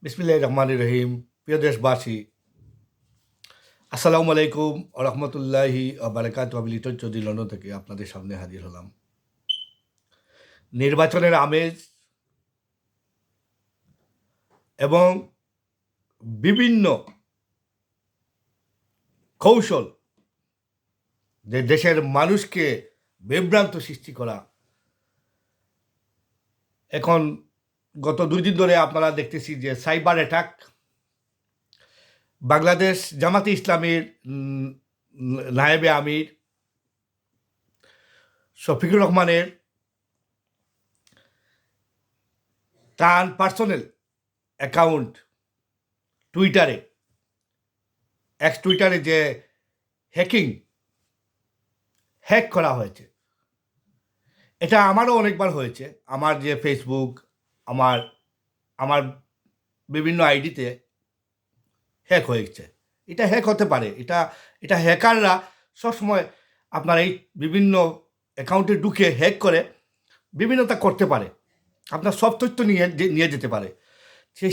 বিসমিল্লাহির রহমানির রহিম। প্রিয় দেশবাসী, আসসালামু আলাইকুম ওয়া রাহমাতুল্লাহি ওয়া বারাকাতুহু। আমি লিটন চৌধুরী লন্ডন থেকে আপনাদের সামনে হাজির হলাম। নির্বাচনের আমেজ এবং বিভিন্ন কৌশল যে দেশের মানুষকে বিভ্রান্ত সৃষ্টি করা, এখন গত 2 দিন ধরে আপনারা দেখতেছি যে সাইবার অ্যাটাক, বাংলাদেশ জামাতে ইসলামীর নায়েবে আমির শফিকুর রহমানের তার পার্সোনাল অ্যাকাউন্ট টুইটারে, এক্স টুইটারে যে হ্যাক করা হয়েছে, এটা আমারও অনেকবার হয়েছে। আমার যে ফেসবুক, আমার আমার বিভিন্ন আইডিতে হ্যাক হয়েছে। এটা হ্যাক হতে পারে, এটা হ্যাকাররা সবসময় আপনার এই বিভিন্ন অ্যাকাউন্টে ঢুকে হ্যাক করে বিভিন্নতা করতে পারে, আপনার সব তথ্য নিয়ে যেতে পারে।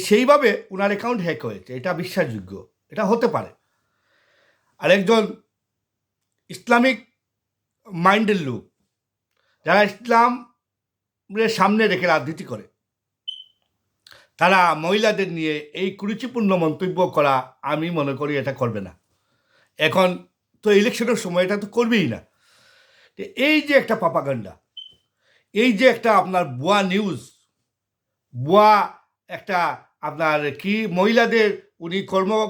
সেইভাবে ওনার অ্যাকাউন্ট হ্যাক হয়েছে, এটা বিশ্বাসযোগ্য, এটা হতে পারে। আর একজন ইসলামিক মাইন্ডের লোক, যারা ইসলামের সামনে রেখে রাজনীতি করে, তারা মহিলাদের নিয়ে এই কুরুচিপূর্ণ মন্তব্য করা, আমি মনে করি এটা করবে না। এখন তো ইলেকশনের সময় এটা তো করবেই না। এই যে একটা প্রপাগান্ডা, এই যে একটা আপনার ভুয়া নিউজ, ভুয়া একটা আপনার কি মহিলাদের, উনি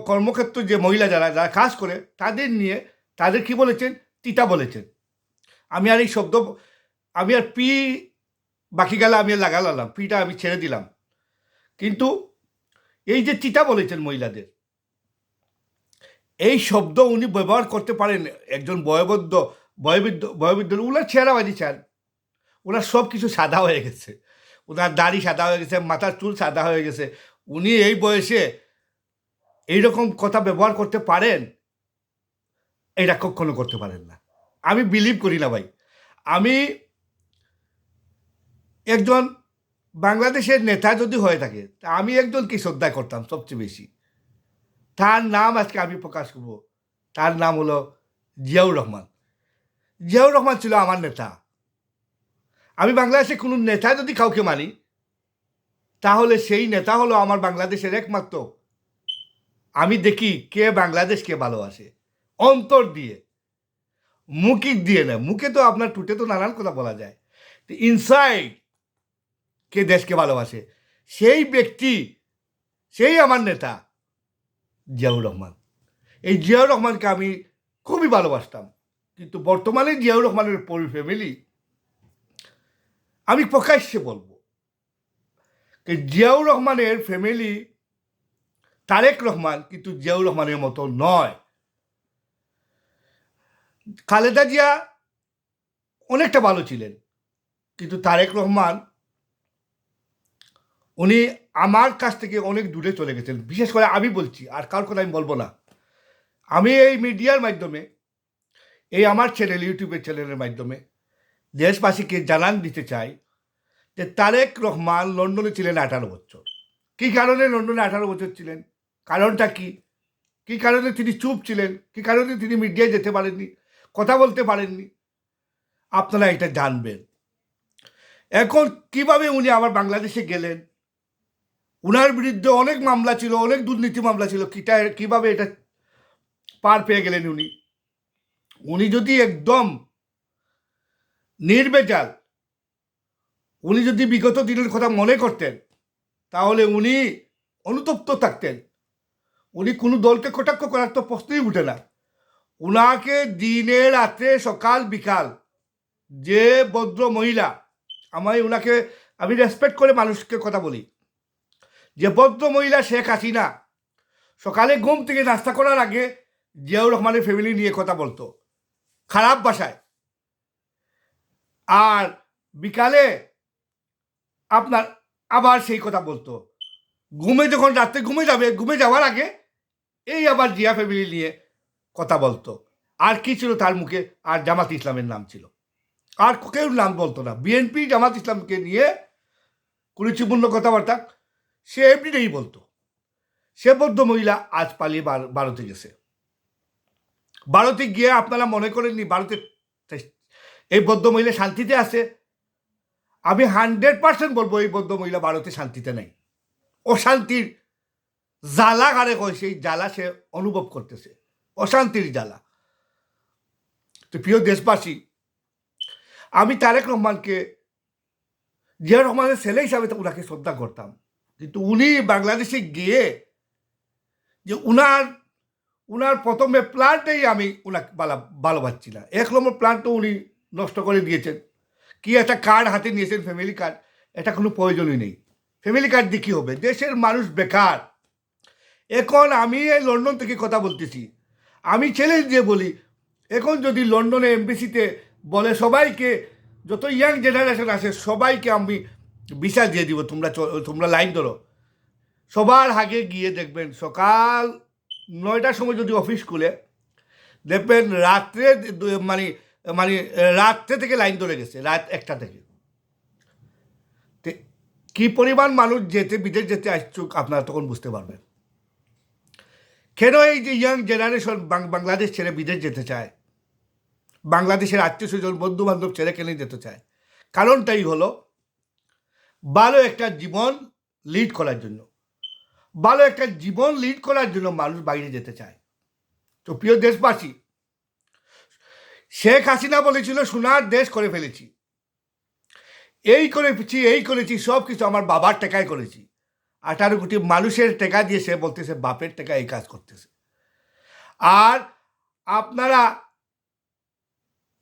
কর্মক্ষেত্র যে মহিলা যারা যারা কাজ করে তাদের নিয়ে, তাদের কি বলেছেন, তিতা বলেছেন। আমি আর এই শব্দ, আমি আর পি বাকি গেলে আমি আর লাগালাম, পিটা আমি ছেড়ে দিলাম। কিন্তু এই যে চিতা বলেছেন মহিলাদের, এই শব্দ উনি ব্যবহার করতে পারেন একজন বয়োবৃদ্ধ। ওনার চেহারাবাজি চান, ওনার সব কিছু সাদা হয়ে গেছে, ওনার দাড়ি সাদা হয়ে গেছে, মাথার চুল সাদা হয়ে গেছে। উনি এই বয়সে এইরকম কথা ব্যবহার করতে পারেন, এটা কখনো করতে পারেন না। আমি বিলিভ করি না ভাই। আমি একজন বাংলাদেশের নেতা যদি হয়ে থাকে, তা আমি একজনকে শ্রদ্ধা করতাম সবচেয়ে বেশি। তার নাম আজকে আমি প্রকাশ করব। তার নাম হলো জিয়াউর রহমান। জিয়াউর রহমান ছিল আমার নেতা। আমি বাংলাদেশে কোনো নেতা যদি কাউকে মানি, তাহলে সেই নেতা হলো আমার বাংলাদেশের একমাত্র। আমি দেখি কে বাংলাদেশকে ভালোবাসে অন্তর দিয়ে, মুখে দিয়ে না। মুখে তো আপনার টুটে তো নানান কথা বলা যায়, ইনসাইড কে দেশকে ভালোবাসে, সেই ব্যক্তি, সেই আমার নেতা জিয়াউর রহমান। এই জিয়াউর রহমানকে আমি খুবই ভালোবাসতাম। কিন্তু বর্তমানে জিয়াউর রহমানের ফ্যামিলি, আমি প্রকাশ্যে বলবো, জিয়াউর রহমানের ফ্যামিলি তারেক রহমান কিন্তু জিয়াউর রহমানের মতো নয়। খালেদা জিয়া অনেকটা ভালো ছিলেন, কিন্তু তারেক রহমান উনি আমার কাছ থেকে অনেক দূরে চলে গেছেন। বিশেষ করে আমি বলছি, আর কার কথা আমি বলবো না। আমি এই মিডিয়ার মাধ্যমে, এই আমার চ্যানেল, ইউটিউবের চ্যানেলের মাধ্যমে দেশবাসীকে জানান দিতে চাই যে তারেক রহমান লন্ডনে ছিলেন 18 বছর। কী কারণে লন্ডনে 18 বছর ছিলেন, কারণটা কি, কী কারণে তিনি চুপ ছিলেন, কী কারণে তিনি মিডিয়ায় যেতে পারেননি, কথা বলতে পারেননি, আপনারা এটা জানবেন। এখন কিভাবে উনি আবার বাংলাদেশে গেলেন, উনার বিরুদ্ধে অনেক মামলা ছিল, অনেক দুর্নীতি মামলা ছিল, কিভাবে এটা পার পেয়ে গেলেন উনি। উনি যদি একদম নির্ভেজাল, উনি যদি বিগত দিনের কথা মনে করতেন, তাহলে উনি অনুতপ্ত থাকতেন। উনি কোনো দলকে কটাক্ষ করার তো প্রশ্নই উঠে না। উনাকে দিনে রাত্রে সকাল বিকাল, যে ভদ্র মহিলা, আমি রেসপেক্ট করে মানুষকে কথা বলি, যে ভদ্র মহিলা শেখ হাসিনা সকালে ঘুম থেকে নাস্তা করার আগে জিয়াউর রহমানের ফ্যামিলি নিয়ে কথা বলতো খারাপ ভাষায়, আর বিকালে আপনার আবার সেই কথা বলতো। যখন রাত্রে ঘুমে যাওয়ার আগে এই আবার জিয়া ফ্যামিলি নিয়ে কথা বলতো। আর কি ছিল তার মুখে, আর জামাত ইসলামের নাম ছিল, আর কেউ নাম বলতো না। বিএনপি জামাত ইসলামকে নিয়ে কুরুচিপূর্ণ কথাবার্তা সে এমনিতেই বলতো। সে বৌদ্ধ মহিলা আজ পালিয়ে ভারতে গেছে। ভারতে গিয়ে আপনারা মনে করেননি ভারতে এই বৌদ্ধ মহিলা শান্তিতে আছে? আমি 100% বলবো এই বৌদ্ধ মহিলা ভারতে শান্তিতে নেই। অশান্তির জ্বালা কারে কয়, সেই জ্বালা সে অনুভব করতেছে, অশান্তির জ্বালা। তো প্রিয় দেশবাসী, আমি তারেক রহমানকে, জিয়া রহমানের ছেলে হিসাবে ওনাকে শ্রদ্ধা করতাম, কিন্তু উনি বাংলাদেশে গিয়ে যে উনার প্রথমে প্ল্যানটাই আমি ওনাকে ভালোবাসছি না। 1 নম্বর প্ল্যান তো উনি নষ্ট করে দিয়েছেন। কি একটা কার্ড হাতে নিয়েছেন, ফ্যামিলি কার্ড, এটা কোনো প্রয়োজনই নেই। ফ্যামিলি কার্ড দিয়ে কী হবে? দেশের মানুষ বেকার। এখন আমি এই লন্ডন থেকে কথা বলতেছি, আমি চ্যালেঞ্জ দিয়ে বলি, এখন যদি লন্ডনে এমবেসিতে বলে সবাইকে, যত ইয়াং জেনারেশন আছে সবাইকে আমি ভিসা দিয়ে দিব, তোমরা লাইন ধরো। সবার আগে গিয়ে দেখবেন সকাল 9টার সময় যদি অফিস খুলে, দেখবেন রাত্রে মানে মানে রাত্রে থেকে লাইন ধরে গেছে, রাত 1টা থেকে। কি পরিমাণ মানুষ বিদেশ যেতে ইচ্ছুক আপনারা তখন বুঝতে পারবেন। কেন এই যে ইয়াং জেনারেশন বাংলাদেশ ছেড়ে বিদেশ যেতে চায়, বাংলাদেশের আত্মীয় স্বজন বন্ধু বান্ধব ছেড়ে কেন যেতে চায়? কারণটাই হলো ভালো একটা জীবন লিড করার জন্য। ভালো একটা জীবন লিড করার জন্য মানুষ বাইরে যেতে চায়। তো প্রিয় দেশবাসী, শেখ হাসিনা বলেছিল সোনার দেশ করে ফেলেছি, এই করেছি, সব কিছু আমার বাবার টাকায় করেছি। 18 কোটি মানুষের টাকা দিয়ে সে বলতেছে বাপের টাকা এই কাজ করতেছে। আর আপনারা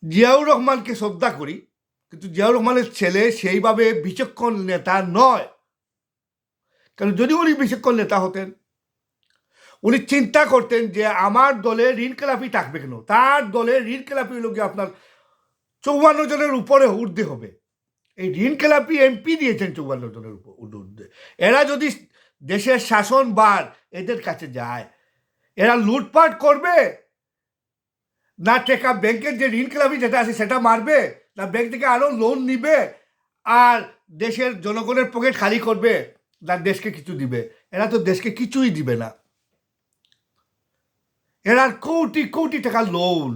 জিয়াউর রহমানকে শ্রদ্ধা করি, কিন্তু জিয়াউর রহমানের ছেলে সেইভাবে বিচক্ষণ নেতা নয়। কারণ যদি উনি বিচক্ষণ নেতা হতেন, উনি চিন্তা করতেন যে আমার দলে ঋণ খেলাপি থাকবে কেন। তার দলে ঋণ খেলাপি হলো গিয়ে আপনার 54 জনের উপরে ঊর্ধ্বে হবে। এই ঋণ খেলাপি এমপি দিয়েছেন 54 জনের ঊর্ধ্বে। এরা যদি দেশের শাসনভার এদের কাছে যায়, এরা লুটপাট করবে না, টাকা ব্যাংকের যে ঋণ খেলাপি যেটা আছে সেটা মারবে, না ব্যাংক থেকে আরও লোন নিবে আর দেশের জনগণের পকেট খালি করবে, না দেশকে কিছু দিবে? এরা তো দেশকে কিছুই দিবে না। এরা কোটি কোটি টাকা লোন।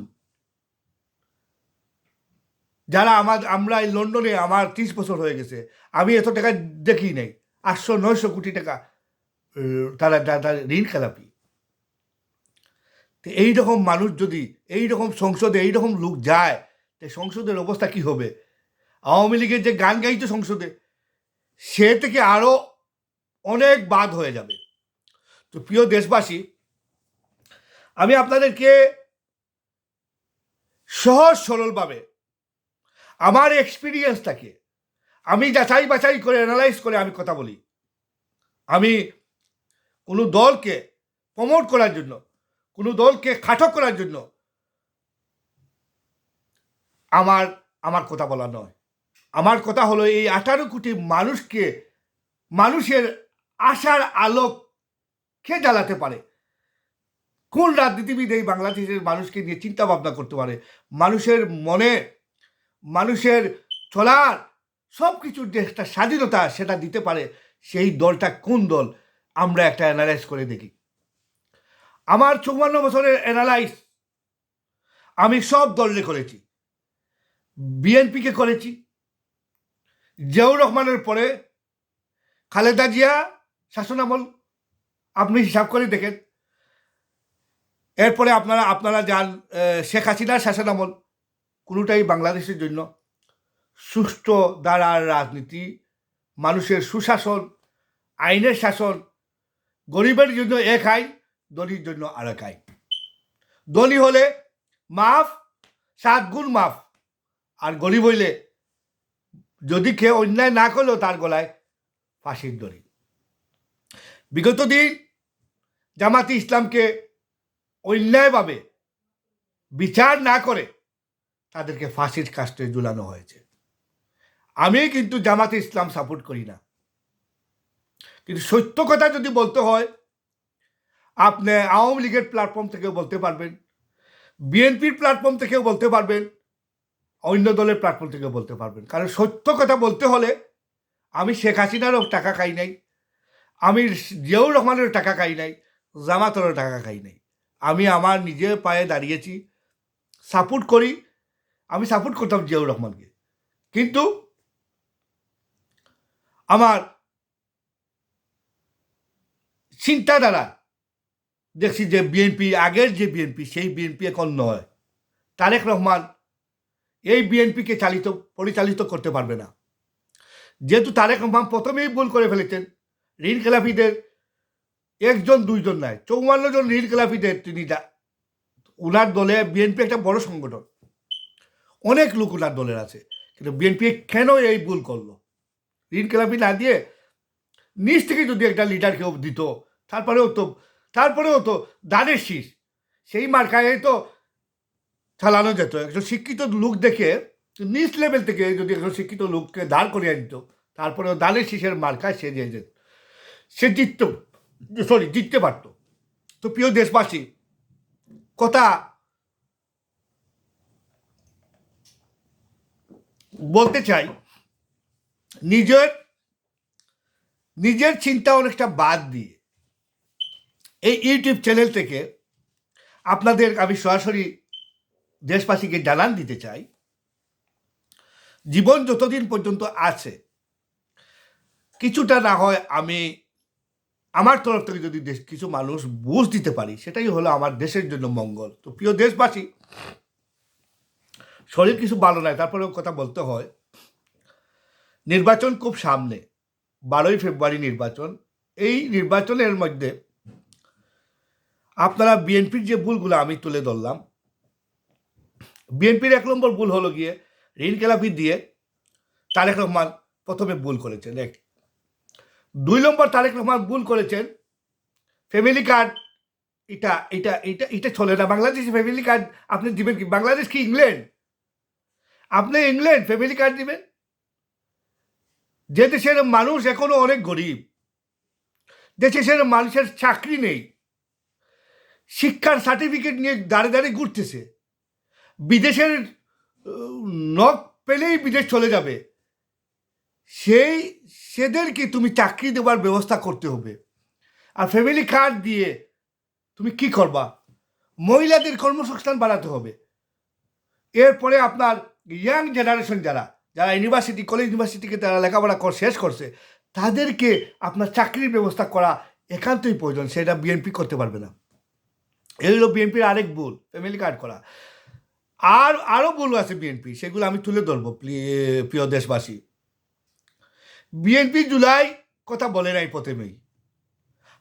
যারা আমরা এই লন্ডনে, আমার 30 বছর হয়ে গেছে, আমি এত টাকা দেখি নাই। 800-900 কোটি টাকা তারা ঋণ খেলাপি। তো এইরকম মানুষ যদি এইরকম সংসদে এইরকম লোক যায়, তো সংসদের অবস্থা কি হবে? আওয়ামী লীগের যে গান গাইতো সংসদে, সে থেকে আরও অনেক বাদ হয়ে যাবে। তো প্রিয় দেশবাসী, আমি আপনাদেরকে সহজ সরলভাবে আমার এক্সপিরিয়েন্সটাকে আমি যাচাই বাছাই করে অ্যানালাইজ করে আমি কথা বলি। আমি কোনো দলকে প্রমোট করার জন্য, কোনো দলকে খাটো করার জন্য আমার কথা বলা নয়। আমার কথা হলো এই 18 কোটি মানুষকে, মানুষের আশার আলোক কে জ্বালাতে পারে? কোন রাজনীতিবিদ এই বাংলাদেশের মানুষকে নিয়ে চিন্তা ভাবনা করতে পারে? মানুষের মনে, মানুষের চলার সব কিছুর যে একটা স্বাধীনতা সেটা দিতে পারে, সেই দলটা কোন দল? আমরা একটা অ্যানালাইজ করে দেখি। আমার 54 বছরের অ্যানালাইজ আমি সব দলরে করেছি। বিএনপিকে করেছি, জিয়াউর রহমানের পরে খালেদা জিয়া শাসনামল আপনি হিসাব করে দেখেন। এরপরে আপনারা যান শেখ হাসিনার শাসনামল, কোনোটাই বাংলাদেশের জন্য সুষ্ঠু ধারার রাজনীতি, মানুষের সুশাসন, আইনের শাসন, গরিবের জন্য এক আইন, ধনীর জন্য আরেক আইন। ধনী হলে মাফ, 7 গুণ মাফ, আর গরিব হইলে যদি কেউ অন্যায় না করলেও তার গলায় ফাঁসির দড়ি। বিগত দিন জামাতে ইসলামকে অন্যায়ভাবে বিচার না করে তাদেরকে ফাঁসির কাস্টে ঝুলানো হয়েছে। আমি কিন্তু জামাতে ইসলাম সাপোর্ট করি না, কিন্তু সত্য কথা যদি বলতে হয়, আপনি আওয়ামী লীগের প্ল্যাটফর্ম থেকেও বলতে পারবেন, বিএনপির প্ল্যাটফর্ম থেকেও বলতে পারবেন, অন্য দলের প্ল্যাটফর্ম থেকেও বলতে পারবেন। কারণ সত্য কথা বলতে হলে আমি শেখ হাসিনারও টাকা খাই নাই, আমি জিয়াউর রহমানের টাকা খাই নাই, জামাতেরও টাকা খাই নাই। আমি আমার নিজের পায়ে দাঁড়িয়েছি, সাপোর্ট করি। আমি সাপোর্ট করতাম জিয়াউর রহমানকে, কিন্তু আমার চিন্তাধারা দেখছি যে বিএনপি, আগের যে বিএনপি, সেই বিএনপি এখন নয়। তারেক রহমান এই বিএনপিকে পরিচালিত করতে পারবে না। যেহেতু তারেক রহমান প্রথমেই ভুল করে ফেলেছেন, ঋণ খেলাপিদের একজন দুইজন নয়, 54 জন ঋণ খেলাপিদের তিনি উনার দলে, বিএনপি একটা বড় সংগঠন, অনেক লোক উনার দলের আছে, কিন্তু বিএনপি কেন এই ভুল করলো? ঋণ খেলাপি না দিয়ে নিজ থেকে যদি একটা লিডার কেউ দিত, তারপরেও তো দানের শীষ, সেই মার্কায় তো চালানো যেত। একজন শিক্ষিত লোক দেখে নিচ লেভেল থেকে যদি একজন শিক্ষিত লোককে দাঁড় করিয়ে দিত, তারপরেও দানের শীষের মার্কায় সে যেত, সে জিততে পারত। তো প্রিয় দেশবাসী, কথা বলতে চাই, নিজের চিন্তা অনেকটা বাদ দিয়ে এই ইউটিউব চ্যানেল থেকে আপনাদের আমি সরাসরি দেশবাসীকে জানান দিতে চাই, জীবন যতদিন পর্যন্ত আছে, কিছুটা না হয় আমি আমার তরফ থেকে যদি কিছু মানুষ বুঝ দিতে পারি, সেটাই হলো আমার দেশের জন্য মঙ্গল। তো প্রিয় দেশবাসী, শরীর কিছু ভালো নয়, তারপরেও কথা বলতে হয়। নির্বাচন খুব সামনে, 12ই ফেব্রুয়ারি নির্বাচন। এই নির্বাচনের মধ্যে আপনারা বিএনপির যে ভুলগুলো আমি তুলে ধরলাম, বিএনপির 1 নম্বর ভুল হলো গিয়ে ঋণ খেলাপি দিয়ে তারেক রহমান প্রথমে ভুল করেছেন। 2 নম্বর, তারেক রহমান ভুল করেছেন ফ্যামিলি কার্ড, এটা চলে না বাংলাদেশে। ফ্যামিলি কার্ড আপনি দিবেন কি? বাংলাদেশ কি ইংল্যান্ড? আপনি ইংল্যান্ড ফ্যামিলি কার্ড দিবেন? যে দেশের মানুষ এখনো অনেক গরিব, দেশের মানুষের চাকরি নেই, শিক্ষার সার্টিফিকেট নিয়ে দাঁড়িয়ে ঘুরতেছে, বিদেশের নখ পেলেই বিদেশ চলে যাবে, সেদেরকে তুমি চাকরি দেওয়ার ব্যবস্থা করতে হবে। আর ফ্যামিলি কার্ড দিয়ে তুমি কি করবা? মহিলাদের কর্মসংস্থান বাড়াতে হবে। এরপরে আপনার ইয়াং জেনারেশন যারা ইউনিভার্সিটি, কলেজ ইউনিভার্সিটিকে তারা লেখাপড়া শেষ করছে, তাদেরকে আপনার চাকরির ব্যবস্থা করা একান্তই প্রয়োজন। সেটা বিএনপি করতে পারবে না। এই হলো বিএনপির আরেক ভুল, ফ্যামিলি কার্ড করা। আরও ভুল আছে বিএনপি, সেগুলো আমি তুলে ধরবো প্রিয় দেশবাসী। বিএনপি জুলাই কথা বলে নাই, প্রথমেই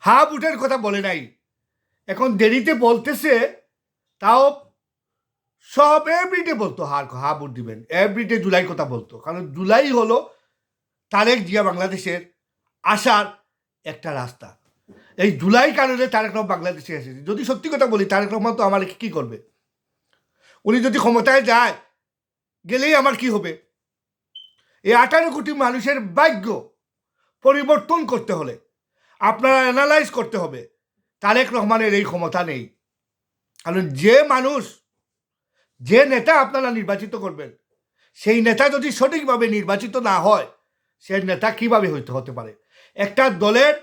হাফ উঠের কথা বলে নাই, এখন দেরিতে বলতেছে। তাও সব এভরিডে বলতো হাফ উঠ দিবেন, এভরিডে জুলাই কথা বলতো, কারণ জুলাই হলো তারেক জিয়া বাংলাদেশের আসার একটা রাস্তা। এই জুলাই কারণে তারেক রহমান বাংলাদেশে এসেছে। যদি সত্যি কথা বলি, তারেক রহমান তো আমার কি করবে? উনি যদি ক্ষমতায় যায়, গেলেই আমার কি হবে? এই 18 কোটি মানুষের ভাগ্য পরিবর্তন করতে হলে আপনারা অ্যানালাইজ করতে হবে, তারেক রহমানের এই ক্ষমতা নেই। কারণ যে নেতা আপনারা নির্বাচিত করবেন, সেই নেতা যদি সঠিকভাবে নির্বাচিত না হয়, সেই নেতা কিভাবে হতে পারে? একটা দলের,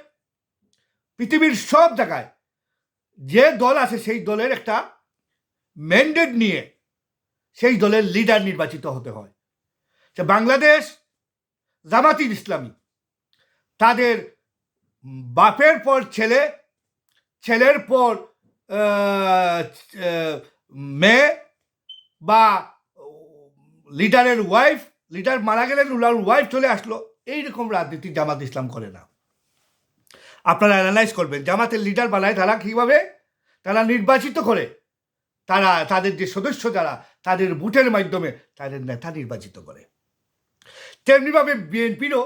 পৃথিবীর সব জায়গায় যে দল আছে, সেই দলের একটা ম্যান্ডেট নিয়ে সেই দলের লিডার নির্বাচিত হতে হয়। বাংলাদেশ জামাতির ইসলামী, তাদের বাপের পর ছেলে, ছেলের পর মেয়ে, বা লিডারের ওয়াইফ, লিডার মারা গেলেন, ওনার ওয়াইফ চলে আসলো, এইরকম রাজনীতি জামাত ইসলাম করে না। আপনারা অ্যানালাইজ করবেন, জামাতের লিডার বানায় তারা কীভাবে? তারা নির্বাচিত করে, তারা তাদের যে সদস্য যারা, তাদের ভোটের মাধ্যমে তাদের নেতা নির্বাচিত করে। তেমনিভাবে বিএনপিরও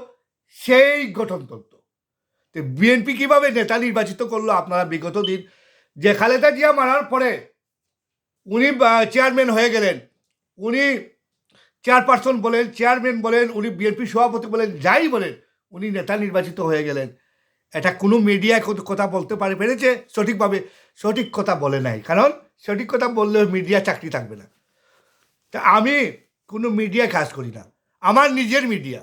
সেই গঠনতন্ত্র। তো বিএনপি কীভাবে নেতা নির্বাচিত করলো? আপনারা বিগত দিন যে খালেদা জিয়া মারার পরে উনি চেয়ারম্যান হয়ে গেলেন, উনি চেয়ারপারসন বলেন, চেয়ারম্যান বলেন, উনি বিএনপি সভাপতি বলেন, যাই বলেন, উনি নেতা নির্বাচিত হয়ে গেলেন। এটা কোনো মিডিয়ায় কথা বলতে পেরেছে সঠিকভাবে? সঠিক কথা বলে নাই, কারণ সঠিক কথা বললে মিডিয়া চাকরি থাকবে না। তা আমি কোনো মিডিয়ায় কাজ করি না, আমার নিজের মিডিয়া।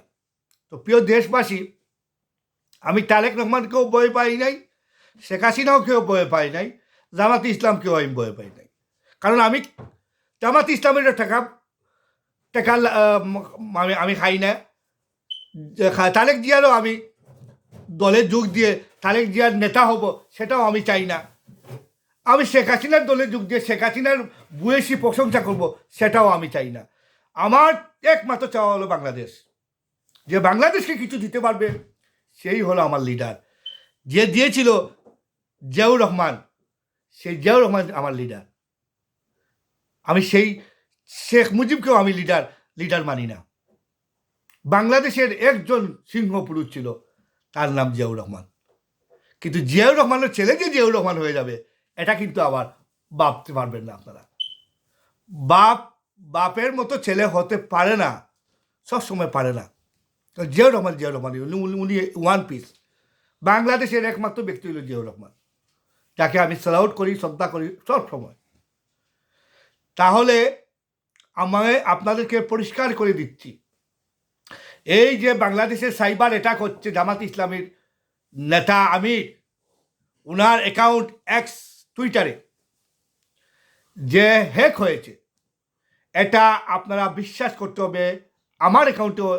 তো প্রিয় দেশবাসী, আমি তারেক রহমানকেও ভয় পাই নাই, শেখ হাসিনাও কেউ ভয় পাই নাই, জামাতে ইসলামকেও আমি ভয় পাই নাই। কারণ আমি জামাতে ইসলামের টাকা টাকা আমি খাই না, তারেক জিয়ারও আমি দলে যোগ দিয়ে তারেক জিয়ার নেতা হব সেটাও আমি চাই না। আমি শেখ হাসিনার দলে যোগ দিয়ে শেখ হাসিনার ভূয়সী প্রশংসা করব সেটাও আমি চাই না। আমার একমাত্র চাওয়া হলো বাংলাদেশ, যে বাংলাদেশকে কিছু দিতে পারবে সেই হলো আমার লিডার। যে দিয়েছিল জিয়াউর রহমান, সেই জিয়াউর রহমান আমার লিডার। আমি সেই শেখ মুজিবকেও আমি লিডার মানি না। বাংলাদেশের একজন সিংহ পুরুষ ছিল, তার নাম জিয়াউর রহমান। কিন্তু জিয়াউর রহমানের ছেলে যে জিয়াউর রহমান হয়ে যাবে এটা কিন্তু আবার ভাবতে পারবেন না আপনারা। বাপের মতো ছেলে হতে পারে না, সবসময় পারে না। জিয়াউর রহমান উনি ওয়ান পিস। বাংলাদেশের একমাত্র ব্যক্তি হল জিয়াউর রহমান, যাকে আমি স্যালাউট করি, শ্রদ্ধা করি সব সময়। তাহলে আপনাদেরকে পরিষ্কার করে দিচ্ছি, এই যে বাংলাদেশের সাইবার অ্যাটাক হচ্ছে, জামাত ইসলামীর নেতা আমির, উনার অ্যাকাউন্ট এক্স টুইটারে যে হ্যাক হয়েছে, এটা আপনারা বিশ্বাস করতে হবে আমার অ্যাকাউন্টেও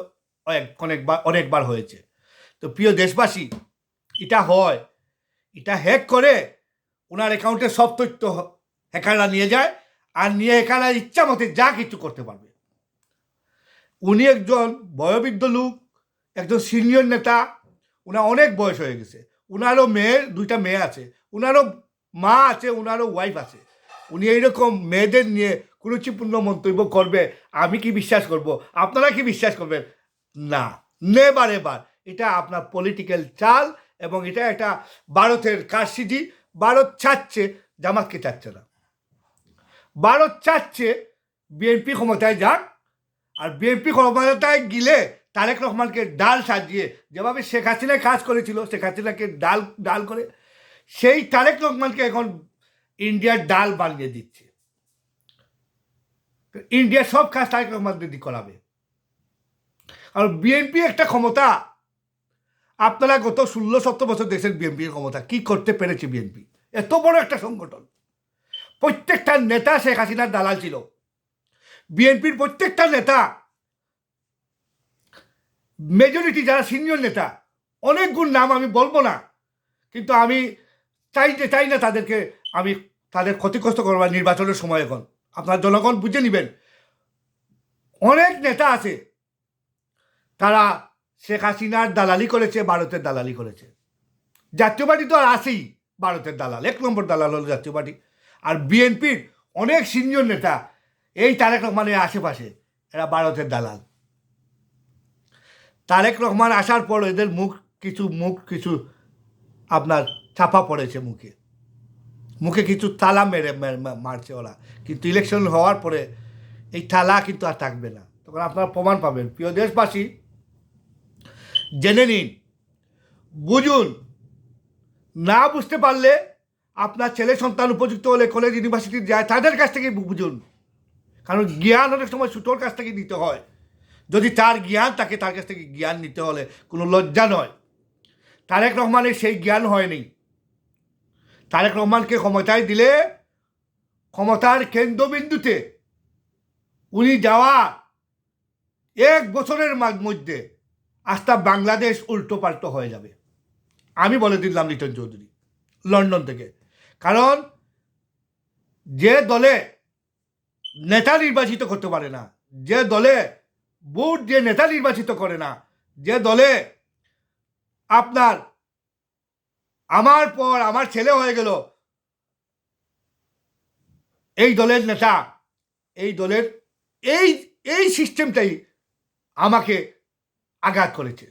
অনেকবার হয়েছে। তো প্রিয় দেশবাসী, এটা হ্যাক করে ওনার অ্যাকাউন্টের সব তথ্য হ্যাকাররা নিয়ে যায়, আর নিয়ে হ্যাকাররা ইচ্ছা মতে যা কিছু করতে পারবে। উনি একজন বয়োবৃদ্ধ লোক, একজন সিনিয়র নেতা, ওনার অনেক বয়স হয়ে গেছে, ওনারও দুইটা মেয়ে আছে, ওনারও মা আছে, ওনারও ওয়াইফ আছে। উনি এইরকম মেয়েদের নিয়ে কুরুচিপূর্ণ মন্তব্য করবে, আমি কি বিশ্বাস করব? আপনারা কি বিশ্বাস করবেন? না, নেবার এবার। এটা আপনার পলিটিক্যাল চাল, এবং এটা একটা ভারতের কারসাজি। ভারত চাচ্ছে, জামাতকে চাচ্ছে না। ভারত চাচ্ছে বিএনপি ক্ষমতায় যাক, আর বিএনপি ক্ষমতায় গেলে তারেক রহমানকে ডাল সাজিয়ে, যেভাবে শেখ হাসিনায় কাজ করেছিল, শেখ হাসিনাকে ডাল করে, সেই তারেক রহমানকে এখন ইন্ডিয়ার ডাল বানিয়ে দিচ্ছে। ইন্ডিয়ার সব কাজ তারেক রহমান দিয়ে করাবে। আর বিএনপি একটা ক্ষমতা, আপনারা গত 16-17 বছর দেখছেন বিএনপির ক্ষমতা কি করতে পেরেছে। বিএনপি এত বড় একটা সংগঠন, প্রত্যেকটা নেতা শেখ হাসিনার দালাল ছিল। বিএনপির প্রত্যেকটা নেতা, মেজরিটি যারা সিনিয়র নেতা, অনেক গুণ নাম আমি বলবো না, কিন্তু আমি চাই না তাদেরকে আমি তাদের ক্ষতিগ্রস্ত করবার নির্বাচনের সময়। এখন আপনার জনগণ বুঝে নেবেন, অনেক নেতা আছে তারা শেখ হাসিনার দালালি করেছে, ভারতের দালালি করেছে। জাতীয় পার্টি তো আর আছেই ভারতের দালাল, 1 নম্বর দালাল হলো জাতীয় পার্টি। আর বিএনপির অনেক সিনিয়র নেতা এই তারেক রহমানের আশেপাশে, এরা ভারতের দালাল। তারেক রহমান আসার পর এদের মুখ কিছু আপনার ছাপা পড়েছে, মুখে কিছু তালা মারছে ওরা। কিন্তু ইলেকশন হওয়ার পরে এই তালা কিন্তু আর থাকবে না, তখন আপনারা প্রমাণ পাবেন। প্রিয় দেশবাসী, জেনে নিন, বুঝুন। না বুঝতে পারলে আপনার ছেলে সন্তান উপযুক্ত হলে কলেজ ইউনিভার্সিটি যায়, তাদের কাছ থেকে বুঝুন। কারণ জ্ঞান অনেক সময় ছোটোর কাছ থেকে নিতে হয়। যদি তার জ্ঞান থাকে, তার কাছ থেকে জ্ঞান নিতে হলে কোনো লজ্জা নয়। তারেক রহমানের সেই জ্ঞান হয়নি। তারেক রহমানকে ক্ষমতায় দিলে ক্ষমতার কেন্দ্রবিন্দুতে উনি যাওয়া 1 বছরের মধ্যে আস্থা বাংলাদেশ উল্টো পাল্টো হয়ে যাবে। আমি বলে দিলাম লিটন চৌধুরী লন্ডন থেকে। কারণ যে দলে নেতা নির্বাচিত করতে পারে না, যে দলে ভোট যে নেতা নির্বাচিত করে না, যে দলে আপনার আমার পর আমার ছেলে হয়ে গেল এই দলের নেতা, এই দলের এই সিস্টেমটাই আমাকে আঘাত করেছে,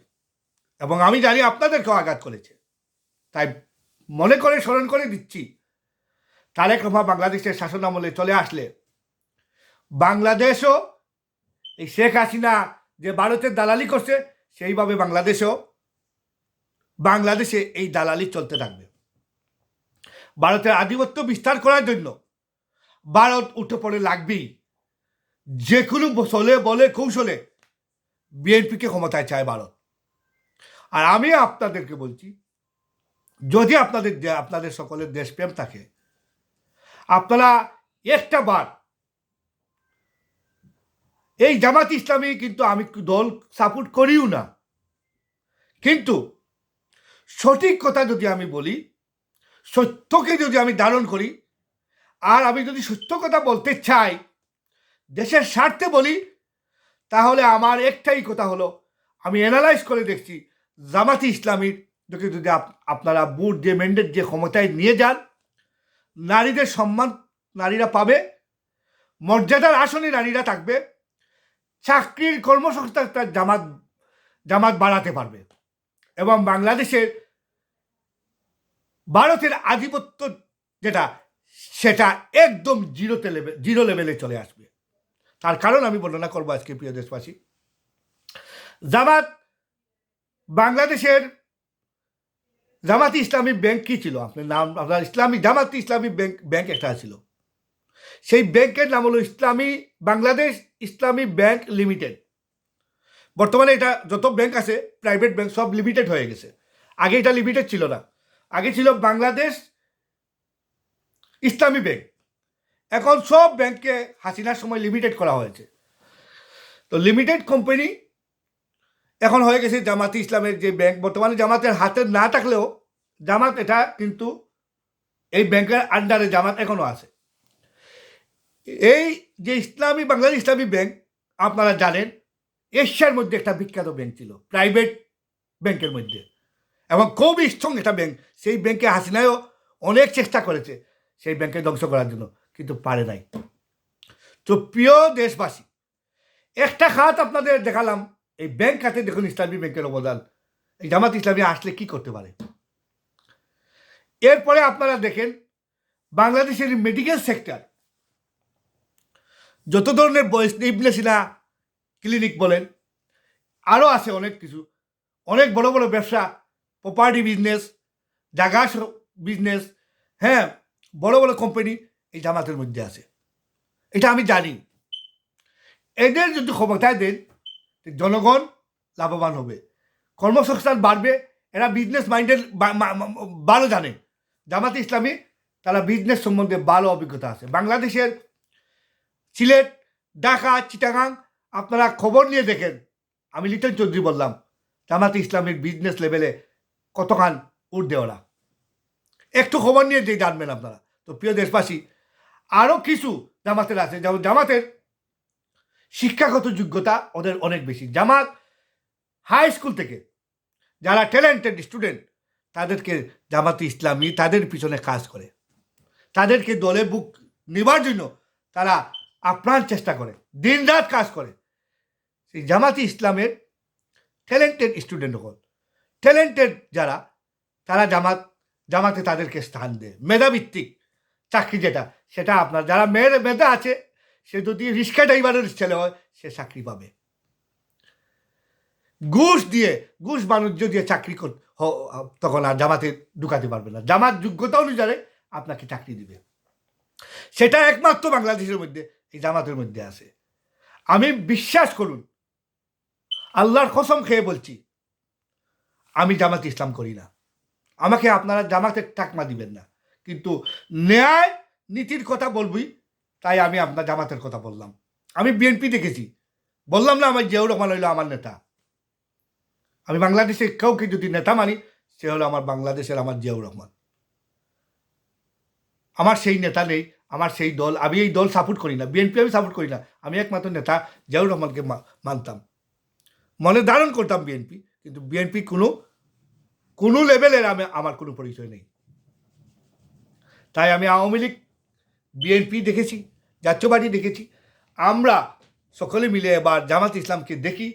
এবং আমি জানি আপনাদেরকেও আঘাত করেছে। তাই মনে করে স্মরণ করে দিচ্ছি, তারেক রহমান বাংলাদেশের শাসন আমলে চলে আসলে বাংলাদেশও এই শেখ হাসিনা যে ভারতের দালালি করছে, সেইভাবে বাংলাদেশে এই দালালি চলতে থাকবে। ভারতের আধিপত্য বিস্তার করার জন্য ভারত উঠে পড়ে লাগবেই। যে কোনো বলে কৌশলে বিএনপিকে ক্ষমতায় চায় ভারত। আর আমি আপনাদেরকে বলছি, যদি আপনাদের সকলের দেশপ্রেম থাকে, আপনারা একটা বার এই জামাত ইসলামী, কিন্তু আমি দল সাপোর্ট করিও না, কিন্তু সঠিক কথা যদি আমি বলি, সত্যকে যদি আমি ধারণ করি, আর আমি যদি সত্য কথা বলতে চাই, দেশের স্বার্থে বলি, তাহলে আমার একটাই কথা হলো, আমি অ্যানালাইজ করে দেখছি জামাতি ইসলামীর যদি আপনারা বুট দিয়ে ম্যান্ডেট যে ক্ষমতায় নিয়ে যান, নারীদের সম্মান নারীরা পাবে, মর্যাদার আসনে নারীরা থাকবে, চাকরির কর্মসংস্থান জামাত বাড়াতে পারবে, এবং বাংলাদেশের ভারতের আধিপত্য সেটা একদম জিরো লেভেলে চলে আসবে। তার কারণ আমি বর্ণনা করবো আজকে, প্রিয় দেশবাসী। বাংলাদেশের জামাতি ইসলামী ব্যাংক কি ছিল? আপনার জামাতি ইসলামী ব্যাংক একটা ছিল, সেই ব্যাংকের নাম হলো বাংলাদেশ ইসলামী ব্যাংক লিমিটেড। বর্তমানে এটা যত ব্যাংক আছে প্রাইভেট ব্যাংক সব লিমিটেড হয়ে গেছে। আগে এটা লিমিটেড ছিল না, আগে ছিল বাংলাদেশ ইসলামী ব্যাংক। এখন সব ব্যাংককে হাসিনার সময় লিমিটেড করা হয়েছে। তো লিমিটেড কোম্পানি এখন হয়ে গেছে জামাতি ইসলামের যে ব্যাংক। বর্তমানে জামাতের হাতে না থাকলেও জামাত এটা কিন্তু এই ব্যাংকের আন্ডারে জামাত এখনো আছে। এই যে বাংলাদেশ ইসলামী ব্যাংক, আপনারা জানেন এশিয়ার মধ্যে একটা বিখ্যাত ব্যাংক ছিল, প্রাইভেট ব্যাংকের মধ্যে, এবং খুবই স্ট্রং একটা ব্যাংক। সেই ব্যাংকে হাসিনাও অনেক চেষ্টা করেছে সেই ব্যাংকে ধ্বংস করার জন্য, কিন্তু পারে নাই। তো প্রিয় দেশবাসী, একটা খাত আপনাদের দেখালাম, এই ব্যাংক খাতে দেখুন ইসলামী ব্যাংকের অবদান, এই জামাত ইসলামী আসলে কি করতে পারে। এরপরে আপনারা দেখেন বাংলাদেশের মেডিকেল সেক্টর, যত ধরনের ইবনে সিনা ক্লিনিক বলেন, আরও আছে অনেক কিছু, অনেক বড় বড় ব্যবসা, প্রপার্টি বিজনেস, জায়গা বিজনেস, হ্যাঁ, বড় বড় কোম্পানি এই জামাতের মধ্যে আছে। এটা আমি জানি। এদের যদি ক্ষমতায় দেন, জনগণ লাভবান হবে, কর্মসংস্থান বাড়বে, এরা বিজনেস মাইন্ডেড ভালো জানে। জামাতে ইসলামী তারা বিজনেস সম্বন্ধে ভালো অভিজ্ঞতা আছে। বাংলাদেশের সিলেট, ঢাকা, চিটাগাং আপনারা খবর নিয়ে দেখেন। আমি লিটন চৌধুরী বললাম, জামাতে ইসলামীর বিজনেস লেভেলে কতখান উঠবে ওরা, একটু খবর নিয়ে যে জানবেন আপনারা। তো প্রিয় দেশবাসী, আরও কিছু জামাতের আছে, যেমন জামাতের শিক্ষাগত যোগ্যতা ওদের অনেক বেশি। জামাত হাই স্কুল থেকে যারা ট্যালেন্টেড স্টুডেন্ট, তাদেরকে জামাতে ইসলামী তাদের পিছনে কাজ করে, তাদেরকে দলে বুক নেবার জন্য তারা আপ্রাণ চেষ্টা করে, দিন রাত কাজ করে। সেই জামাতে ইসলামের ট্যালেন্টেড স্টুডেন্ট হল, ট্যালেন্টেড যারা, তারা জামাতে তাদেরকে স্থান দেয়। মেধাভিত্তিক চাকরি সেটা আপনার যারা মেধা আছে, সে যদি রিক্সা ড্রাইভারের ছেলে হয়, সে চাকরি পাবে। ঘুষ বাণিজ্য দিয়ে চাকরি তখন আর জামাতে ঢুকাতে পারবে না। জামাত যোগ্যতা অনুযায়ী আপনাকে চাকরি দিবে। সেটা একমাত্র বাংলাদেশের মধ্যে এই জামাতের মধ্যে আছে। আমি বিশ্বাস করুন, আল্লাহর কসম খেয়ে বলছি, আমি জামাত ইসলাম করি না। আমাকে আপনারা জামাতের টাকমা দিবেন না, কিন্তু ন্যায় নীতির কথা বলবি, তাই আমি আপনার জামাতের কথা বললাম। আমি বিএনপি দেখেছি, বললাম না আমার জিয়াউর রহমান হইল আমার নেতা। আমি বাংলাদেশের কাউকে যদি নেতা মানি, সে হলো আমার বাংলাদেশের আমার জিয়াউর রহমান। আমার সেই নেতা নেই, আমার সেই দল, আমি এই দল সাপোর্ট করি না, বিএনপি আমি সাপোর্ট করি না। আমি একমাত্র নেতা জিয়াউর রহমানকে মানতাম, মনে ধারণ করতাম বিএনপি, কিন্তু বিএনপি কোনো লেভেলের আমার কোনো পরিচয় নেই। তাই আমি আওয়ামী লীগ, বিএনপি দেখেছি, জাতীয়বাদী দেখেছি। আমরা সকলে মিলে এবার জামাত ইসলামকে দেখি,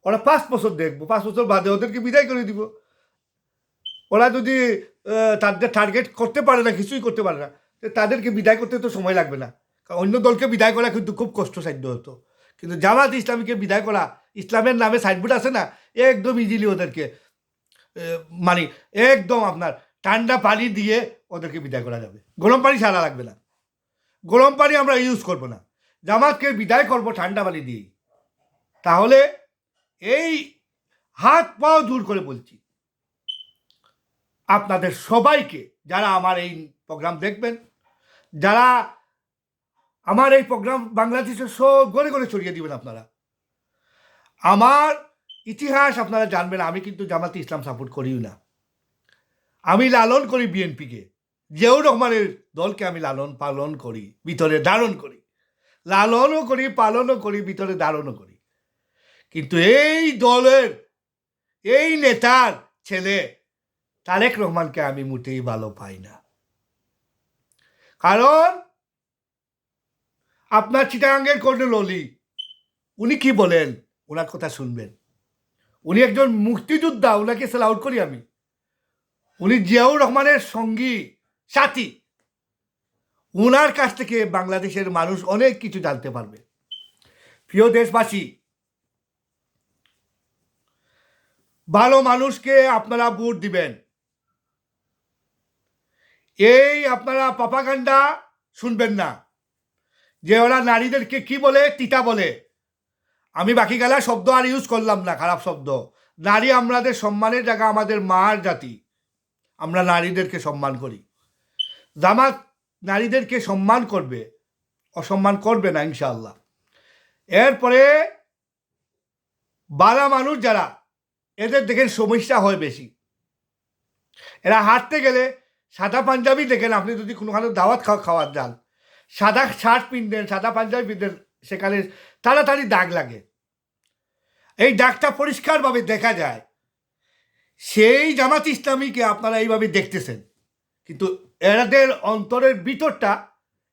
ওরা 5 বছর দেখবো, 5 বছর বাদে ওদেরকে বিদায় করে দিব। ওরা যদি তাদের টার্গেট করতে পারে না, কিছুই করতে পারে না, তাদেরকে বিদায় করতে তো সময় লাগবে না। কারণ অন্য দলকে বিদায় করা কিন্তু খুব কষ্টসাধ্য হতো, কিন্তু জামাত ইসলামীকে বিদায় করা, ইসলামের নামে সাইনবোর্ড আছে না, একদম ইজিলি ওদেরকে মানে একদম আপনার ঠান্ডা পানি দিয়ে ওদেরকে বিদায় করা যাবে। গরম পানি ছাড়া লাগবে না, গরম পানি আমরা ইউজ করবো না, জামাতকে বিদায় করবো ঠান্ডা পানি দিয়েই। তাহলে এই হাত পাও দূর করে বলছি, আপনাদের সবাইকে, যারা আমার এই প্রোগ্রাম দেখবেন, যারা আমার এই প্রোগ্রাম বাংলাদেশের সব ঘরে ঘরে ছড়িয়ে দিবেন আপনারা। আমার ইতিহাস আপনারা জানবেন, আমি কিন্তু জামাতে ইসলাম সাপোর্ট করিও না। আমি লালন করি বিএনপিকে, জিয়াউর রহমানের দলকে আমি লালন পালন করি, ভিতরে ধারণ করি, লালনও করি, পালনও করি, ভিতরে ধারণও করি। কিন্তু এই দলের এই নেতার ছেলে তারেক রহমানকে আমি মোটেই ভালো পাই না। কারণ আপনার চিটাগাঙ্গের কর্নেল অলি, উনি কি বলেন, ওনার কথা শুনবেন। উনি একজন মুক্তিযোদ্ধা, ওনাকে সেলাউট করি আমি। উনি জিয়াউর রহমানের সঙ্গী সাথী। ওনার কাছ থেকে বাংলাদেশের মানুষ অনেক কিছু জানতে পারবে। প্রিয় দেশবাসী, ভালো মানুষকে আপনারা ভোট দিবেন। এই আপনারা প্রপাগান্ডা শুনবেন না যে ওরা নারীদেরকে কি বলে, তিতা বলে। আমি বাকি গেলা শব্দ আর ইউজ করলাম না, খারাপ শব্দ। নারী আমাদের সম্মানের জায়গা, আমাদের মার জাতি। আমরা নারীদেরকে সম্মান করি। জামাত নারীদেরকে সম্মান করবে, অসম্মান করবে না ইনশাআল্লাহ। এরপরে বালা মানুষ যারা, এদের দেখেন সমস্যা হয় বেশি। এরা হাঁটতে গেলে সাদা পাঞ্জাবি দেখেন, আপনি যদি কোনোখানে দাওয়াত খাওয়ার যান, সাদা শার্ট পিনতেন, সাদা পাঞ্জাবি পিনতেন, সেখানে তাড়াতাড়ি দাগ লাগে। এই দাগটা পরিষ্কারভাবে দেখা যায়। সেই জামাত ইসলামীকে আপনারা এইভাবে দেখতেছেন, কিন্তু এদের অন্তরের ভিতরটা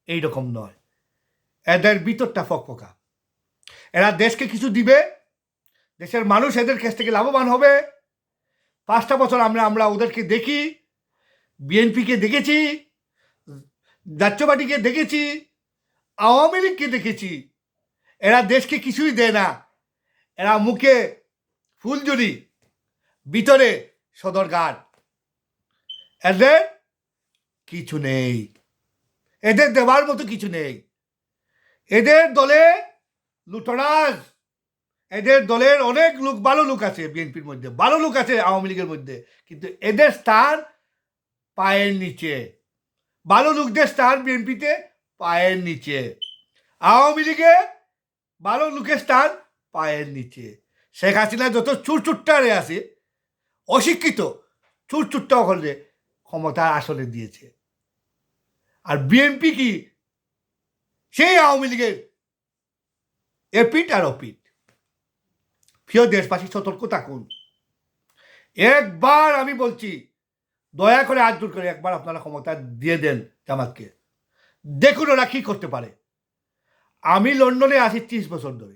এইরকম নয়। এদের ভিতরটা ফকফকা। এরা দেশকে কিছু দিবে, দেশের মানুষ এদের কাছ থেকে লাভবান হবে। 5টা বছর আমরা ওদেরকে দেখি, বিএনপিকে দেখেছি, জাতীয় পার্টিকে দেখেছি, আওয়ামী লীগকে দেখেছি। এরা দেশকে কিছুই দেয় না। এরা মুখে ফুলঝুরি, ভিতরে সদরঘাট। এদের কিছু নেই, এদের দেওয়ার মতো কিছু নেই। এদের দলে লুটরাজ, এদের দলের অনেক লোক, ভালো লোক আছে বিএনপির মধ্যে, ভালো লোক আছে আওয়ামী লীগের মধ্যে, কিন্তু এদের স্থান পায়ের নিচে। ভালো লোকদের স্থান বিএনপিতে পায়ের নিচে, আওয়ামী লীগে ভালো লোকের স্থান পায়ের নিচে। শেখ হাসিনা যত চুরচুট্টারে আছে, অশিক্ষিত চুরচুট্টাও হলে ক্ষমতা আসলে দিয়েছে। আর বিএনপি কি সেই আওয়ামী লীগের এপিট আর অপিট। প্রিয় দেশবাসী, সতর্ক থাকুন। একবার আমি বলছি, দয়া করে হাত জোর করে একবার আপনারা ক্ষমতা দিয়ে দেন জামাতকে, দেখুন ওরা কি করতে পারে। আমি লন্ডনে আছি 30 বছর ধরে।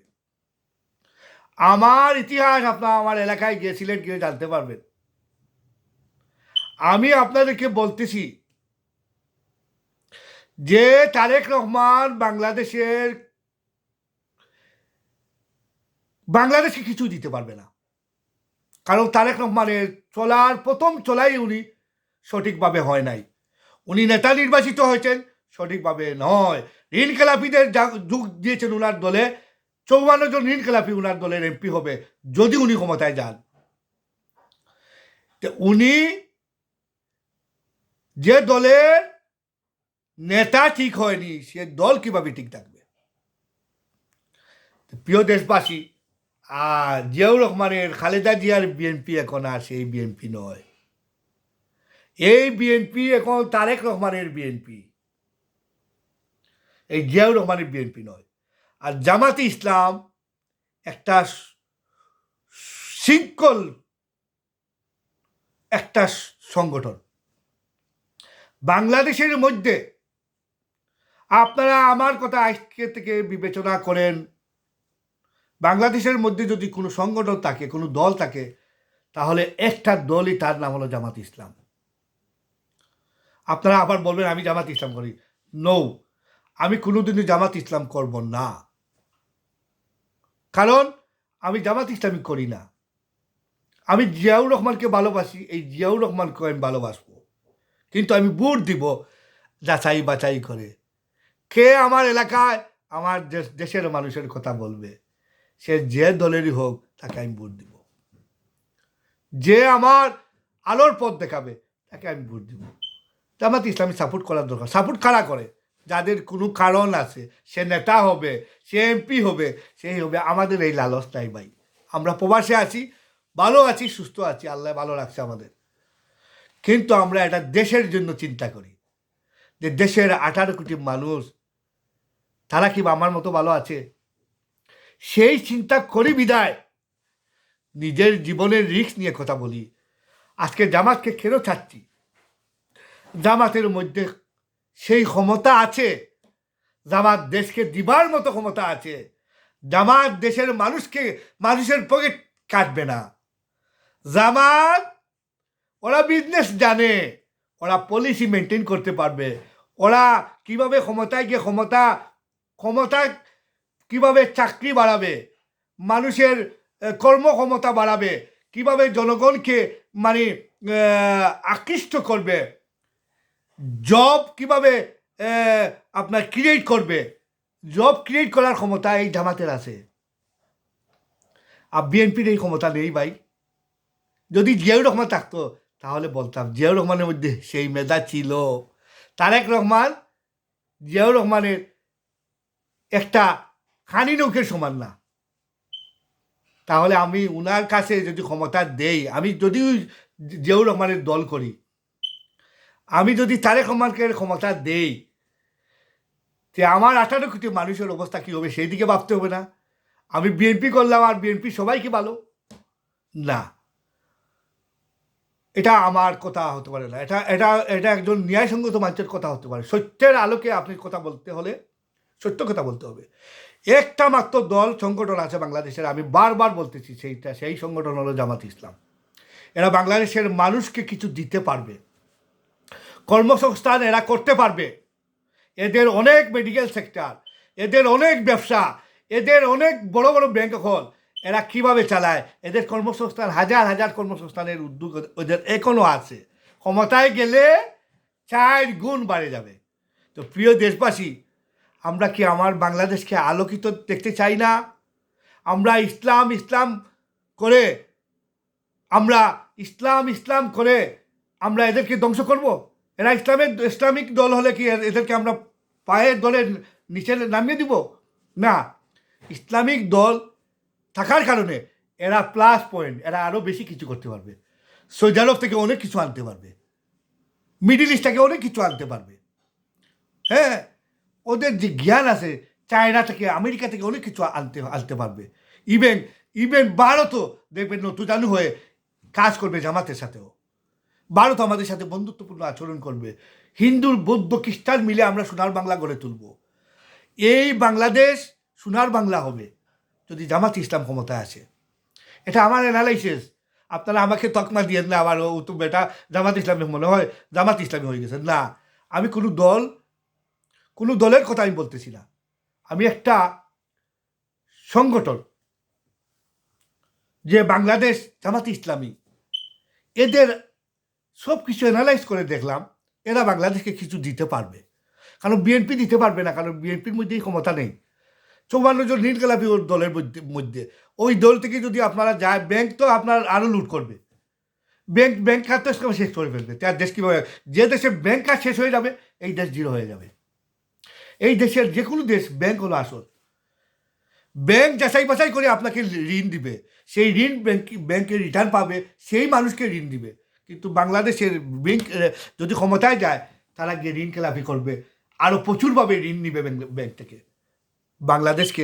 আমার ইতিহাস আপনারা আমার এলাকায় গিয়েছিলেন, গিয়ে জানতে পারবেন। আমি আপনাদেরকে বলতেছি যে তারেক রহমান বাংলাদেশকে কিছু দিতে পারবে না। কারণ তারেক রহমানের প্রথম চলাই উনি সঠিকভাবে হয় নাই। উনি নেতা নির্বাচিত হয়েছেন সঠিকভাবে নয়। ঋণ খেলাপিদের যুগ দিয়েছেন উনার দলে। 54 জন ঋণ খেলাপি উনার দলের এমপি হবে যদি উনি ক্ষমতায় যান। উনি যে দলের নেতা ঠিক হয়নি, সে দল কিভাবে ঠিক থাকবে? প্রিয় দেশবাসী, আর জিয়াউর রহমানের, খালেদা জিয়ার বিএনপি এখন আর সেই বিএনপি নয়। এই বিএনপি এখন তারেক রহমানের বিএনপি, এই জিয়াউর রহমানের বিএনপি নয়। আর জামাতে ইসলাম একটা শৃঙ্খল একটা সংগঠন। বাংলাদেশের মধ্যে আপনারা আমার কথা আজকে থেকে বিবেচনা করেন, বাংলাদেশের মধ্যে যদি কোনো সংগঠন থাকে, কোনো দল থাকে, তাহলে একটা দলই, তার নাম হলো জামাত ইসলাম। আপনারা আবার বলবেন আমি জামাত ইসলাম করি। নো, আমি কোনোদিনই জামাত ইসলাম করব না। কারণ আমি জামাত ইসলামী করি না। আমি জিয়াউর রহমানকে ভালোবাসি, এই জিয়াউর রহমানকে আমি ভালোবাসবো, কিন্তু আমি ভোট দিব যাচাই বাছাই করে। কে আমার এলাকায় আমার দেশের মানুষের কথা বলবে, সে যে দলেরই হোক তাকে আমি ভোট দিব। যে আমার আলোর পথ দেখাবে একে আমি ভোট দিব। জামাত ইসলামী সাপোর্ট করার দরকার। সাপোর্ট কারা করে? যাদের কোনো কারণ আছে, সে নেতা হবে, সে এমপি হবে, সেই হবে। আমাদের এই লালস নাই ভাই। আমরা প্রবাসে আছি, ভালো আছি, সুস্থ আছি, আল্লাহ ভালো রাখছে আমাদের। কিন্তু আমরা এটা দেশের জন্য চিন্তা করি, যে দেশের 18 কোটি মানুষ, তারা কি আমার মতো ভালো আছে? সেই চিন্তা করি বিদায় নিজের জীবনের রিস্ক নিয়ে কথা বলি। আজকে জামাতকে কেন চাচ্ছি? জামাতের মধ্যে সেই ক্ষমতা আছে, জামাত দেশকে দিবার মতো ক্ষমতা আছে। জামাত দেশের মানুষের পকেট কাটবে না। জামাত ওরা বিজনেস জানে, ওরা পলিসি মেনটেন করতে পারবে, ওরা কিভাবে ক্ষমতায় গিয়ে ক্ষমতা কিভাবে চাকরি বাড়াবে, মানুষের কর্মক্ষমতা বাড়াবে, কিভাবে জনগণকে মানে আকৃষ্ট করবে, জব কিভাবে আপনার ক্রিয়েট করবে, জব ক্রিয়েট করার ক্ষমতা এই জামাতের আছে। আর বিএনপির এই ক্ষমতা নেই ভাই। যদি জিয়াউর রহমান থাকতো তাহলে বলতাম জিয়াউর রহমানের মধ্যে সেই মেধা ছিল। তারেক রহমান জিয়াউর রহমানের একটা খানি নৌকের সমান না। তাহলে আমি উনার কাছে যদি ক্ষমতা দেই, আমি যদি জিয়াউর রহমানের দল করি, আমি যদি তারেক রহমানকে ক্ষমতা দেই, যে আমার 18 কোটি মানুষের অবস্থা কী হবে সেই দিকে ভাবতে হবে না। আমি বিএনপি করলাম আর বিএনপি সবাইকে ভালো না, এটা আমার কথা হতে পারে না। এটা এটা এটা একজন ন্যায়সঙ্গত মানুষের কথা হতে পারে। সত্যের আলোকে আপনি কথা বলতে হলে সত্য কথা বলতে হবে। একটা মাত্র দল সংগঠন আছে বাংলাদেশের, আমি বারবার বলতেছি, সেই সংগঠন হলো জামাত ইসলাম। এরা বাংলাদেশের মানুষকে কিছু দিতে পারবে, কর্মসংস্থান এরা করতে পারবে। এদের অনেক মেডিকেল সেক্টর, এদের অনেক ব্যবসা, এদের অনেক বড় বড় ব্যাংক এখন এরা কিভাবে চালায়, এদের কর্মসংস্থান হাজার হাজার কর্মসংস্থানের উদ্যোগ ওদের এখনও আছে। ক্ষমতায় গেলে 4 গুণ বাড়ে যাবে। তো প্রিয় দেশবাসী, আমরা কি আমার বাংলাদেশকে আলোকিত দেখতে চাই না? আমরা ইসলাম করে আমরা এদেরকে ধ্বংস করব? এরা ইসলামিক দল হলে কি এদেরকে আমরা পায়ের দলের নিচে নামিয়ে দিব? না, ইসলামিক দল থাকার কারণে এরা প্লাস পয়েন্ট, এরা আরও বেশি কিছু করতে পারবে। সৌদি আরব থেকে অনেক কিছু আনতে পারবে, মিডিল ইস্ট থেকে অনেক কিছু আনতে পারবে। হ্যাঁ, ওদের যে জ্ঞান আছে, চায়না থেকে আমেরিকা থেকে অনেক কিছু আনতে পারবে। ইভেন ভারতও দেখবেন নতুন হয়ে কাজ করবে জামাতের সাথেও। ভারত আমাদের সাথে বন্ধুত্বপূর্ণ আচরণ করবে। হিন্দু বৌদ্ধ খ্রিস্টান মিলে আমরা সোনার বাংলা গড়ে তুলব। এই বাংলাদেশ সোনার বাংলা হবে যদি জামাত ইসলাম ক্ষমতায় আসে। এটা আমার অ্যানালাইসিস। আপনারা আমাকে তকমা দিয়েন না, আবার ও তো বেটা জামাত ইসলামী মনে হয় জামাত ইসলামী হয়ে গেছে। না, আমি কোনো দলের কথা আমি বলতেছি না। আমি একটা সংগঠন, যে বাংলাদেশ জামাত ইসলামী, এদের সব কিছু অ্যানালাইজ করে দেখলাম এরা বাংলাদেশকে কিছু দিতে পারবে। কারণ বিএনপি দিতে পারবে না, কারণ বিএনপির মধ্যেই ক্ষমতা নেই। 54 জন নীলকালাপি ওর দলের মধ্যে। ওই দল থেকে যদি আপনারা যায়, ব্যাংক তো আপনার আরও লুট করবে। ব্যাংক খাত তো শেষ করে ফেলবে। তার দেশ কীভাবে, যে দেশে ব্যাংক খাত শেষ হয়ে যাবে এই দেশ জিরো হয়ে যাবে। এই দেশের যে কোনো দেশ ব্যাংক হলো আসল। ব্যাংক যাচাই বাছাই করে আপনাকে ঋণ দিবে, সেই ঋণ ব্যাংকে রিটার্ন পাবে, সেই মানুষকে ঋণ দিবে। কিন্তু বাংলাদেশের ব্যাংক যদি ক্ষমতায় যায়, তারা গিয়ে ঋণ খেলাপি করবে, আরও প্রচুরভাবে ঋণ নিবে ব্যাংক থেকে। বাংলাদেশকে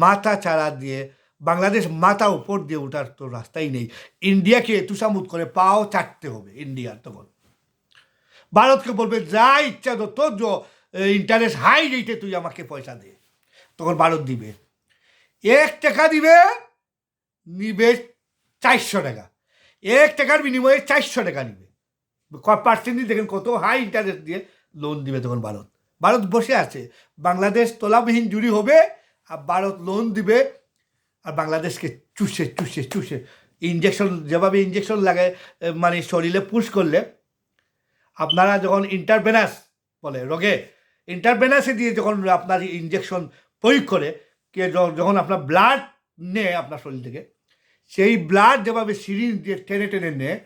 মাথা চাড়া দিয়ে, বাংলাদেশ মাথা উপর দিয়ে ওঠার তো রাস্তাই নেই। ইন্ডিয়াকে তুষামুত করে পাও চাটতে হবে ইন্ডিয়ার। তখন ভারতকে বলবে যা ইচ্ছা তোর ইন্টারেস্ট হাই রেটে তুই আমাকে পয়সা দে, তখন ভারত দিবে। 1 টাকা দিবে, নিবে 400 টাকা। 1 টাকার বিনিময়ে 400 টাকা নিবে। পার্সেন্টেজ দেখেন কত হাই ইন্টারেস্ট দিয়ে লোন দিবে তখন ভারত বসে আছে। বাংলাদেশ তলাবিহীন জুড়ি হবে, আর ভারত লোন দিবে, আর বাংলাদেশকে চুষে ইঞ্জেকশন, যেভাবে ইঞ্জেকশন লাগে মানে শরীরে পুশ করলে, আপনারা যখন ইন্টারভেনাস বলে রোগে, ইন্টারভেনাসে দিয়ে যখন আপনার ইঞ্জেকশন প্রয়োগ করে, যখন আপনার ব্লাড নেয় আপনার শরীর থেকে, সেই ব্লাড যেভাবে সিরিঞ্জ দিয়ে টেনে নেয়,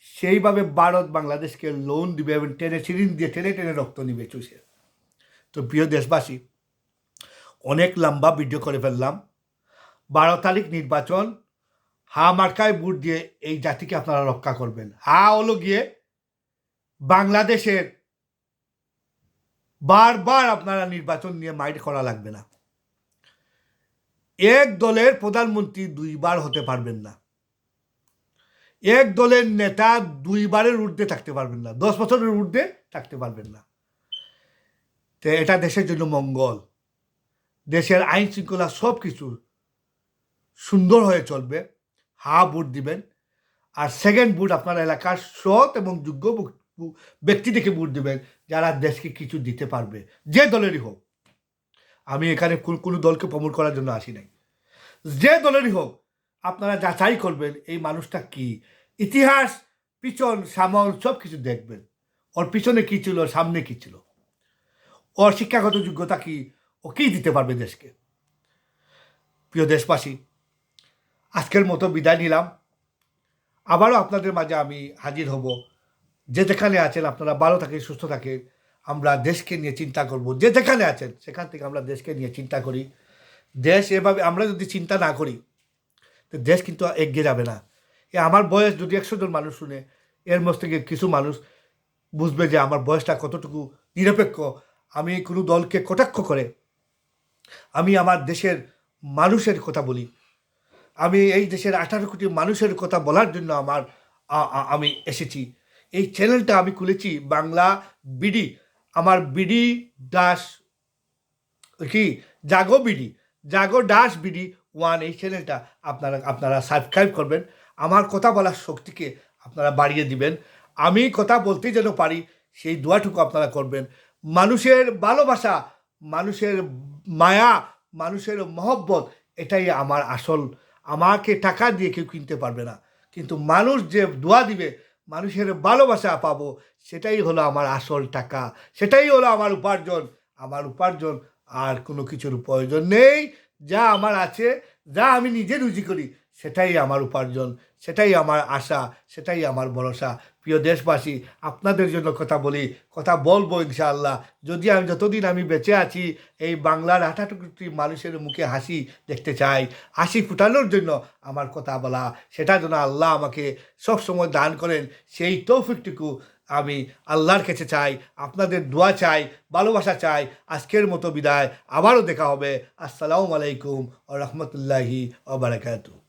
সেইভাবে ভারত বাংলাদেশকে লোন দিবে এবং টেনে সিরিঞ্জ দিয়ে টেনে টেনে রক্ত নিবে চুষে। তো প্রিয় দেশবাসী, অনেক লম্বা ভিডিও করে ফেললাম। 12 তারিখ নির্বাচন, হা মার্কায় ভোট দিয়ে এই জাতিকে আপনারা রক্ষা করবেন। হা হলো গিয়ে বাংলাদেশের বারবার আপনারা নির্বাচন নিয়ে মাইন্ড করা লাগবে না। এক দলের প্রধানমন্ত্রী 2 বার হতে পারবেন না। এক দলের নেতা 2 বারের ঊর্ধ্বে থাকতে পারবেন না, 10 বছরের ঊর্ধ্বে থাকতে পারবেন না। তো এটা দেশের জন্য মঙ্গল, দেশের আইন শৃঙ্খলা সব কিছু সুন্দর হয়ে চলবে। হা ভোট দিবেন। আর সেকেন্ড ভোট আপনার এলাকার সৎ এবং যোগ্য ব্যক্তি দেখে ভোট দেবেন, যারা দেশকে কিছু দিতে পারবে, যে দলেরই হোক। আমি এখানে কোনো দলকে প্রমোট করার জন্য আসি নাই। যে দলেরই হোক, আপনারা যাচাই করবেন এই মানুষটা কি, ইতিহাস পিছন সামল সব কিছু দেখবেন। ওর পিছনে কী ছিল, সামনে কী ছিল, ওর শিক্ষাগত যোগ্যতা কি, ও কী দিতে পারবে দেশকে। প্রিয় দেশবাসী, আজকের মতো বিদায় নিলাম। আবারও আপনাদের মাঝে আমি হাজির হব। যে যেখানে আছেন আপনারা ভালো থাকেন, সুস্থ থাকেন। আমরা দেশকে নিয়ে চিন্তা করব। যে যেখানে আছেন সেখান থেকে আমরা দেশকে নিয়ে চিন্তা করি। দেশ এভাবে আমরা যদি চিন্তা না করি তো দেশ কিন্তু এগিয়ে যাবে না। আমার বয়স যদি 100 জন মানুষ শুনে, এর মধ্যে থেকে কিছু মানুষ বুঝবে যে আমার বয়সটা কতটুকু নিরপেক্ষ। আমি কোনো দলকে কটাক্ষ করে আমি আমার দেশের মানুষের কথা বলি। আমি এই দেশের 18 কোটি মানুষের কথা বলার জন্য আমি এসেছি। এই চ্যানেলটা আমি খুলেছি বাংলা বিডি, আমার বিডি দাস কি জাগো দাস বিডি 1, এই চ্যানেলটা আপনারা সাবস্ক্রাইব করবেন। আমার কথা বলার শক্তিকে আপনারা বাড়িয়ে দিবেন। আমি কথা বলতেই যেন পারি সেই দোয়াটুকু আপনারা করবেন। মানুষের ভালোবাসা, মানুষের মায়া, মানুষের মহব্বত, এটাই আমার আসল। আমাকে টাকা দিয়ে কেউ কিনতে পারবে না, কিন্তু মানুষ যে দোয়া দিবে, মানুষের ভালোবাসা পাবো, সেটাই হলো আমার আসল টাকা, সেটাই হলো আমার উপার্জন। আমার উপার্জন আর কোনো কিছুর প্রয়োজন নেই। যা আমার আছে, যা আমি নিজে রুজি করি, সেটাই আমার উপার্জন, সেটাই আমার আশা, সেটাই আমার ভরসা। প্রিয় দেশবাসী, আপনাদের জন্য কথা বলি, কথা বলবো ইনশাআল্লাহ। যতদিন আমি বেঁচে আছি, এই বাংলার 18 কোটি মানুষের মুখে হাসি দেখতে চাই। হাসি ফুটানোর জন্য আমার কথা বলা, সেটা যেন আল্লাহ আমাকে সবসময় দান করেন। সেই তৌফিকটুকু আমি আল্লাহর কাছে চাই, আপনাদের দোয়া চাই, ভালোবাসা চাই। আজকের মতো বিদায়, আবারও দেখা হবে। আসসালামু আলাইকুম ওয়া রাহমাতুল্লাহি ওয়া বারাকাতুহু।